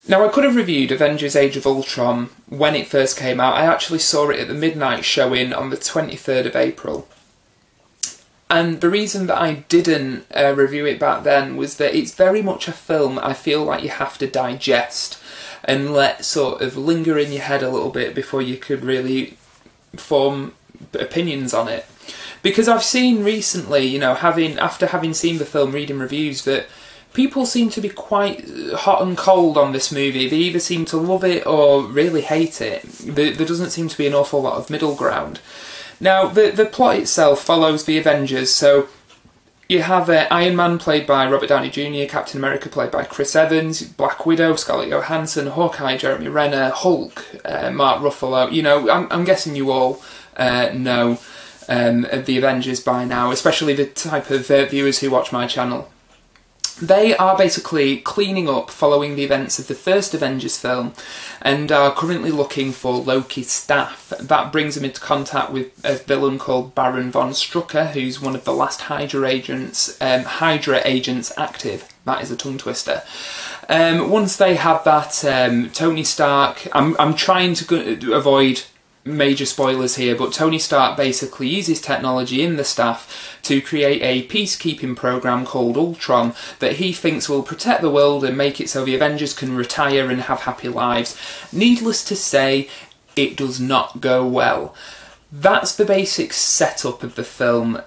Now, I could have reviewed Avengers Age of Ultron when it first came out. I actually saw it at the midnight showing on the 23rd of April. And the reason that I didn't review it back then was that it's very much a film I feel like you have to digest and let sort of linger in your head a little bit before you could really form opinions on it. Because I've seen recently, you know, after having seen the film, reading reviews, that people seem to be quite hot and cold on this movie. They either seem to love it or really hate it. There doesn't seem to be an awful lot of middle ground. Now, the plot itself follows the Avengers, so you have Iron Man played by Robert Downey Jr., Captain America played by Chris Evans, Black Widow, Scarlett Johansson, Hawkeye, Jeremy Renner, Hulk, Mark Ruffalo. You know, I'm guessing you all know of the Avengers by now, especially the type of viewers who watch my channel. They are basically cleaning up following the events of the first Avengers film and are currently looking for Loki's staff. That brings them into contact with a villain called Baron von Strucker, who's one of the last Hydra agents active. That is a tongue twister. Once they have that, Tony Stark, I'm trying to avoid major spoilers here, but Tony Stark basically uses technology in the staff to create a peacekeeping program called Ultron that he thinks will protect the world and make it so the Avengers can retire and have happy lives. Needless to say, it does not go well. That's the basic setup of the film.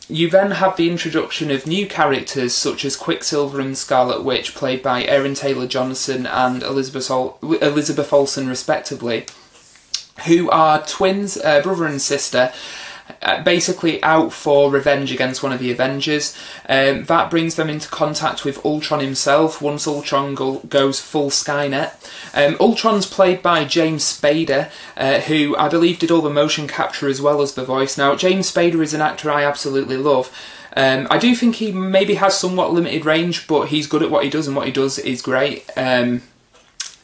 You then have the introduction of new characters such as Quicksilver and Scarlet Witch, played by Aaron Taylor-Johnson and Elizabeth Olsen respectively, who are twins, brother and sister, basically out for revenge against one of the Avengers. That brings them into contact with Ultron himself once Ultron goes full Skynet. Ultron's played by James Spader, who I believe did all the motion capture as well as the voice. Now, James Spader is an actor I absolutely love. I do think he maybe has somewhat limited range, but he's good at what he does, and what he does is great.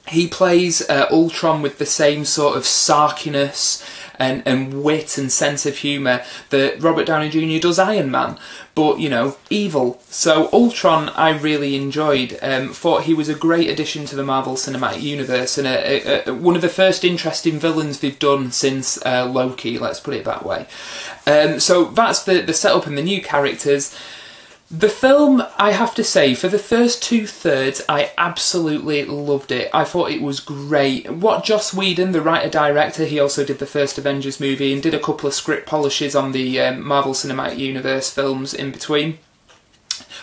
He plays Ultron with the same sort of sarkiness and wit and sense of humour that Robert Downey Jr. does Iron Man, but, you know, evil. So Ultron I really enjoyed, thought he was a great addition to the Marvel Cinematic Universe, and one of the first interesting villains they've done since Loki, let's put it that way. So that's the setup and the new characters. The film, I have to say, for the first 2/3, I absolutely loved it. I thought it was great. What Joss Whedon, the writer-director, he also did the first Avengers movie and did a couple of script polishes on the Marvel Cinematic Universe films in between.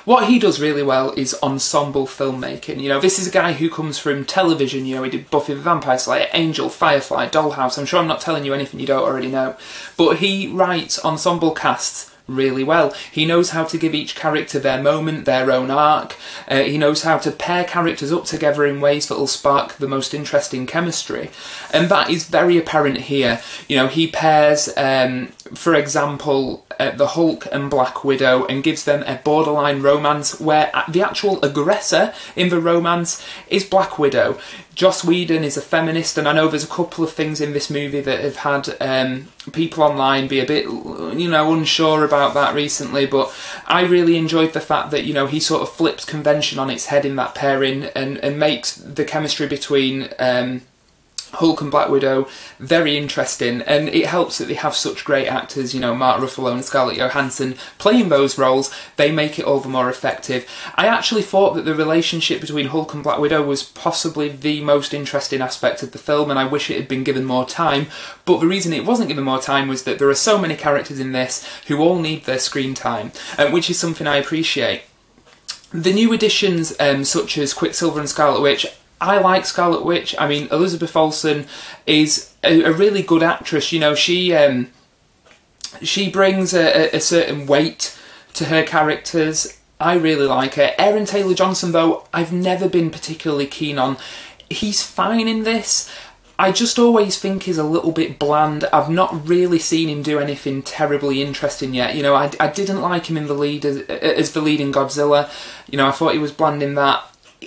What he does really well is ensemble filmmaking. You know, this is a guy who comes from television. You know, he did Buffy the Vampire Slayer, Angel, Firefly, Dollhouse. I'm sure I'm not telling you anything you don't already know. But he writes ensemble casts really well. He knows how to give each character their moment, their own arc. He knows how to pair characters up together in ways that will spark the most interesting chemistry. And that is very apparent here. You know, he pairs, for example, the Hulk and Black Widow and gives them a borderline romance where the actual aggressor in the romance is Black Widow. Joss Whedon is a feminist, and I know there's a couple of things in this movie that have had people online be a bit, you know, unsure about that recently, but I really enjoyed the fact that, you know, he sort of flips convention on its head in that pairing and makes the chemistry between Hulk and Black Widow very interesting, and it helps that they have such great actors, you know, Mark Ruffalo and Scarlett Johansson playing those roles. They make it all the more effective. I actually thought that the relationship between Hulk and Black Widow was possibly the most interesting aspect of the film, and I wish it had been given more time, but the reason it wasn't given more time was that there are so many characters in this who all need their screen time, which is something I appreciate. The new additions, such as Quicksilver and Scarlet Witch, I like Scarlet Witch. I mean, Elizabeth Olsen is a really good actress. You know, she brings a certain weight to her characters. I really like her. Aaron Taylor-Johnson, though, I've never been particularly keen on. He's fine in this. I just always think he's a little bit bland. I've not really seen him do anything terribly interesting yet. You know, I didn't like him in the lead as the lead in Godzilla. You know, I thought he was bland in that.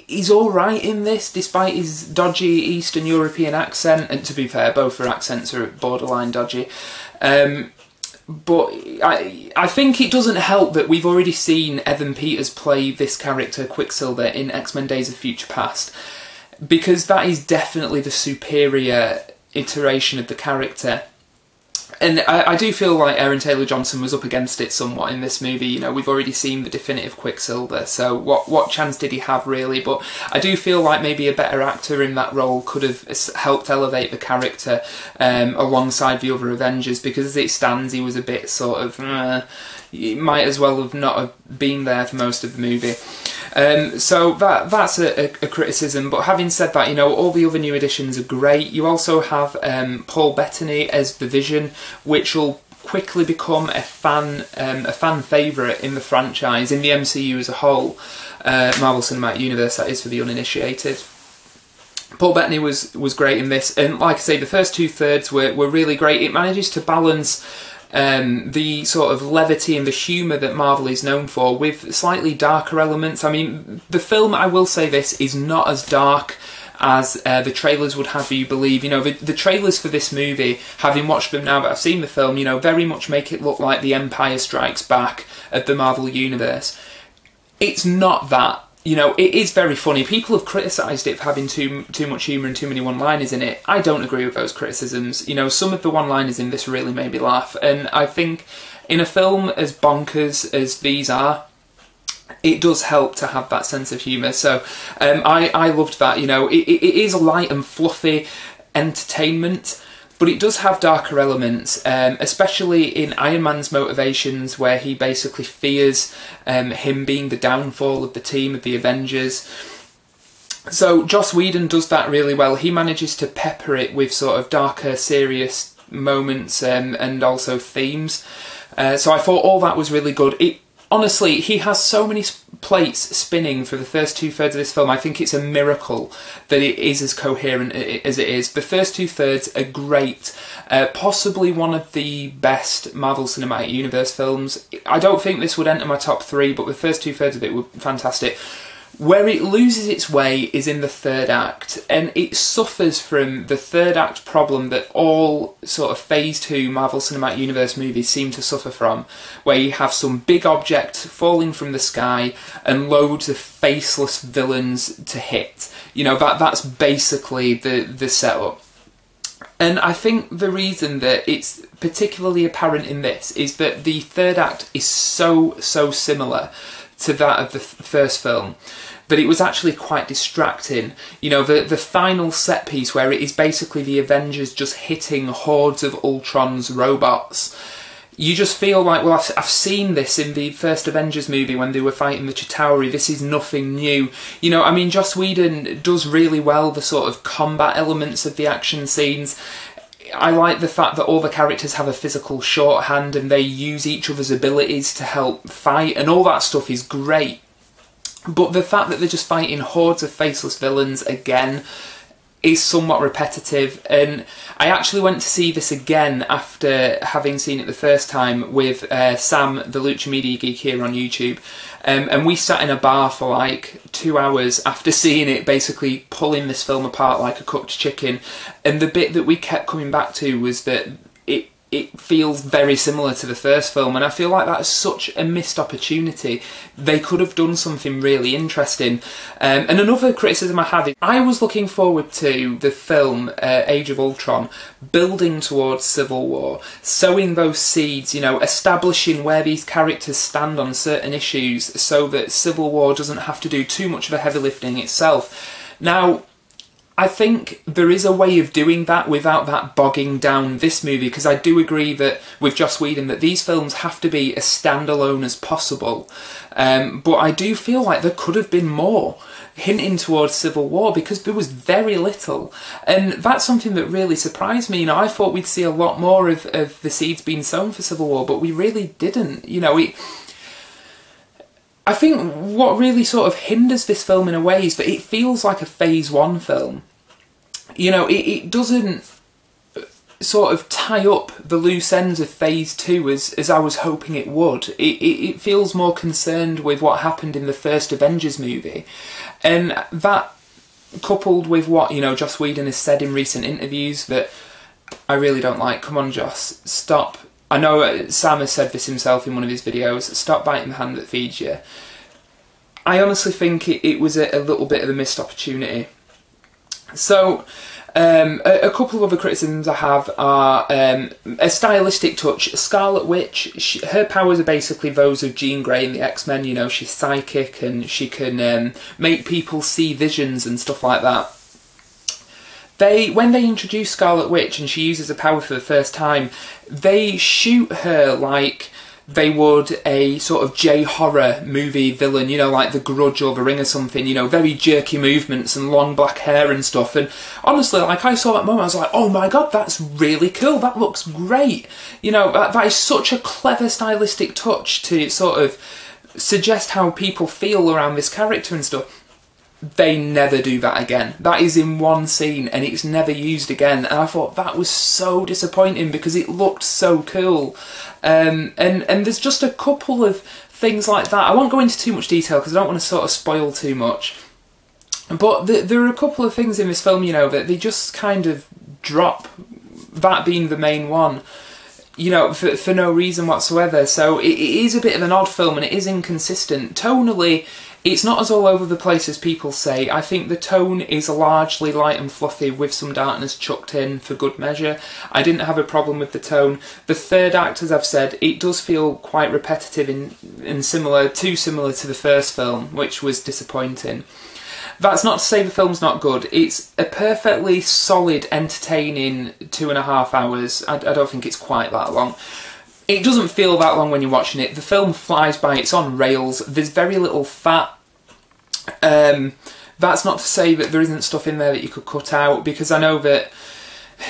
He's alright in this, despite his dodgy Eastern European accent, and to be fair, both their accents are borderline dodgy. But I think it doesn't help that we've already seen Evan Peters play this character, Quicksilver, in X-Men Days of Future Past. because that is definitely the superior iteration of the character. And I do feel like Aaron Taylor-Johnson was up against it somewhat in this movie. You know, we've already seen the definitive Quicksilver, so what chance did he have, really? But I do feel like maybe a better actor in that role could have helped elevate the character alongside the other Avengers, because as it stands, he was a bit sort of... he might as well have not have been there for most of the movie. So that's a criticism, but having said that, you know, all the other new additions are great. You also have Paul Bettany as the Vision, which will quickly become a fan favourite in the franchise, in the MCU as a whole, Marvel Cinematic Universe, that is, for the uninitiated. Paul Bettany was great in this, and like I say, the first 2/3 were really great. It manages to balance the sort of levity and the humour that Marvel is known for with slightly darker elements. I mean, the film, I will say this, is not as dark as the trailers would have you believe. You know, the trailers for this movie, having watched them now that I've seen the film, you know, very much make it look like the Empire Strikes Back of the Marvel Universe. It's not that. You know, it is very funny. People have criticised it for having too much humour and too many one-liners in it. I don't agree with those criticisms. You know, some of the one-liners in this really made me laugh, and I think in a film as bonkers as these are, it does help to have that sense of humour. So I loved that. You know, it is light and fluffy entertainment, but it does have darker elements, especially in Iron Man's motivations, where he basically fears him being the downfall of the team of the Avengers. So Joss Whedon does that really well. He manages to pepper it with sort of darker, serious moments and also themes. So I thought all that was really good. Honestly, he has so many plates spinning for the first 2/3 of this film. I think it's a miracle that it is as coherent as it is. The first 2/3 are great. Possibly one of the best Marvel Cinematic Universe films. I don't think this would enter my top 3, but the first 2/3 of it were fantastic. Where it loses its way is in the third act, and it suffers from the third act problem that all sort of Phase 2 Marvel Cinematic Universe movies seem to suffer from, where you have some big object falling from the sky and loads of faceless villains to hit. You know, that's basically the setup. And I think the reason that it's particularly apparent in this is that the third act is so similar to that of the first film, that it was actually quite distracting. You know, the final set piece where it is basically the Avengers just hitting hordes of Ultron's robots. You just feel like, well, I've seen this in the first Avengers movie when they were fighting the Chitauri. This is nothing new. You know, I mean, Joss Whedon does really well the sort of combat elements of the action scenes. I like the fact that all the characters have a physical shorthand and they use each other's abilities to help fight, and all that stuff is great. But the fact that they're just fighting hordes of faceless villains again is somewhat repetitive, and I actually went to see this again after having seen it the first time with Sam, the Lucha Media Geek here on YouTube, and we sat in a bar for like 2 hours after seeing it, basically pulling this film apart like a cooked chicken, and the bit that we kept coming back to was that it feels very similar to the first film, and I feel like that is such a missed opportunity. They could have done something really interesting. And another criticism I had is I was looking forward to the film Age of Ultron building towards Civil War, sowing those seeds, you know, establishing where these characters stand on certain issues so that Civil War doesn't have to do too much of a heavy lifting itself. Now, I think there is a way of doing that without that bogging down this movie, because I do agree that with Joss Whedon that these films have to be as standalone as possible. But I do feel like there could have been more hinting towards Civil War, because there was very little. And that's something that really surprised me. You know, I thought we'd see a lot more of the seeds being sown for Civil War, but we really didn't. You know, I think what really sort of hinders this film in a way is that it feels like a Phase 1 film. You know, it doesn't sort of tie up the loose ends of Phase 2 as I was hoping it would. It feels more concerned with what happened in the first Avengers movie. And that, coupled with what, you know, Joss Whedon has said in recent interviews that I really don't like. Come on, Joss, stop. I know Sam has said this himself in one of his videos, stop biting the hand that feeds you. I honestly think it was a little bit of a missed opportunity. So, a couple of other criticisms I have are a stylistic touch. Scarlet Witch, her powers are basically those of Jean Grey in the X-Men. You know, she's psychic and she can make people see visions and stuff like that. When they introduce Scarlet Witch and she uses a power for the first time, they shoot her like they would a sort of J-horror movie villain, you know, like The Grudge or The Ring or something, you know, very jerky movements and long black hair and stuff. And honestly, like, I saw that moment, I was like, oh my god, that's really cool, that looks great. You know, that is such a clever stylistic touch to sort of suggest how people feel around this character and stuff. They never do that again. That is in one scene and it's never used again. And I thought that was so disappointing because it looked so cool. And there's just a couple of things like that. I won't go into too much detail because I don't want to sort of spoil too much. But there are a couple of things in this film, you know, that they just kind of drop, that being the main one, you know, for no reason whatsoever. So it is a bit of an odd film and it is inconsistent. Tonally, it's not as all over the place as people say. I think the tone is largely light and fluffy with some darkness chucked in for good measure. I didn't have a problem with the tone. The third act, as I've said, it does feel quite repetitive and too similar to the first film, which was disappointing. That's not to say the film's not good. It's a perfectly solid, entertaining 2.5 hours. I don't think it's quite that long. It doesn't feel that long when you're watching it. The film flies by, it's on rails, there's very little fat. That's not to say that there isn't stuff in there that you could cut out, because I know that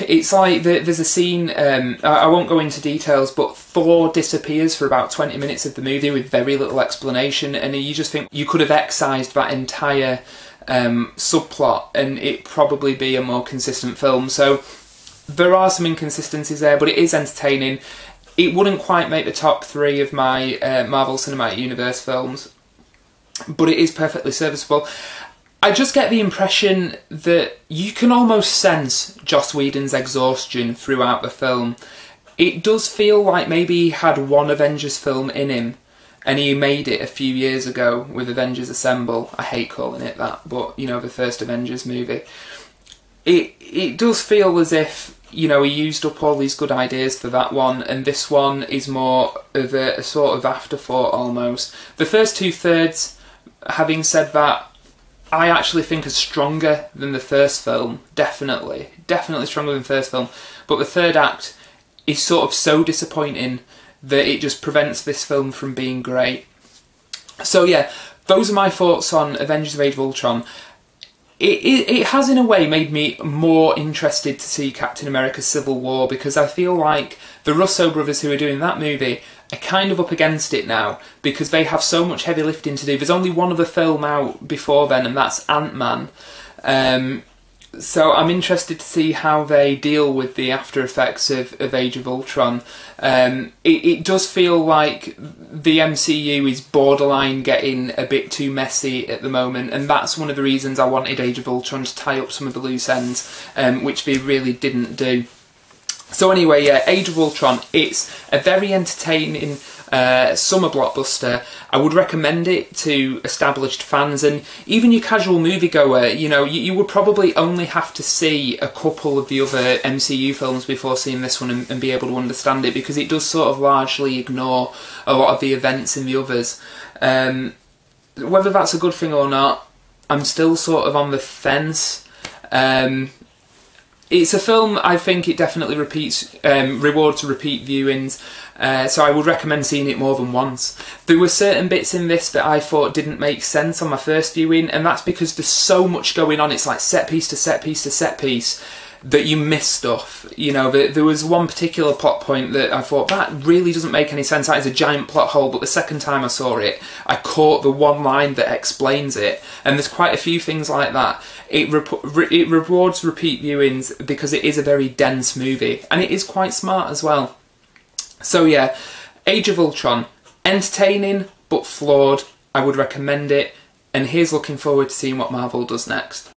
it's like, there's a scene, I won't go into details, but Thor disappears for about 20 minutes of the movie with very little explanation, and you just think you could have excised that entire subplot and it'd probably be a more consistent film. So there are some inconsistencies there, but it is entertaining. It wouldn't quite make the top 3 of my Marvel Cinematic Universe films, but it is perfectly serviceable. I just get the impression that you can almost sense Joss Whedon's exhaustion throughout the film. It does feel like maybe he had one Avengers film in him, and he made it a few years ago with Avengers Assemble. I hate calling it that, but, you know, the first Avengers movie. It does feel as if, you know, he used up all these good ideas for that one, and this one is more of a sort of afterthought almost. The first 2/3, having said that, I actually think are stronger than the first film. Definitely stronger than the first film. But the third act is sort of so disappointing that it just prevents this film from being great. So yeah, those are my thoughts on Avengers: Age of Ultron. It has in a way made me more interested to see Captain America: Civil War, because I feel like the Russo brothers who are doing that movie are kind of up against it now, because they have so much heavy lifting to do. There's only one other film out before then, and that's Ant-Man. So I'm interested to see how they deal with the after effects of Age of Ultron. It does feel like the MCU is borderline getting a bit too messy at the moment, and that's one of the reasons I wanted Age of Ultron to tie up some of the loose ends, which they really didn't do. So anyway, yeah, Age of Ultron, it's a very entertaining summer blockbuster. I would recommend it to established fans, and even your casual moviegoer. You know, you would probably only have to see a couple of the other MCU films before seeing this one and be able to understand it, because it does sort of largely ignore a lot of the events in the others. Whether that's a good thing or not, I'm still sort of on the fence. It's a film, I think it definitely rewards repeat viewings, so I would recommend seeing it more than once. There were certain bits in this that I thought didn't make sense on my first viewing, and that's because there's so much going on. It's like set piece to set piece to set piece that you miss stuff. You know, there was one particular plot point that I thought, that really doesn't make any sense, that is a giant plot hole, but the second time I saw it, I caught the one line that explains it, and there's quite a few things like that. It rewards repeat viewings because it is a very dense movie, and it is quite smart as well. So yeah, Age of Ultron, entertaining but flawed. I would recommend it, and here's looking forward to seeing what Marvel does next.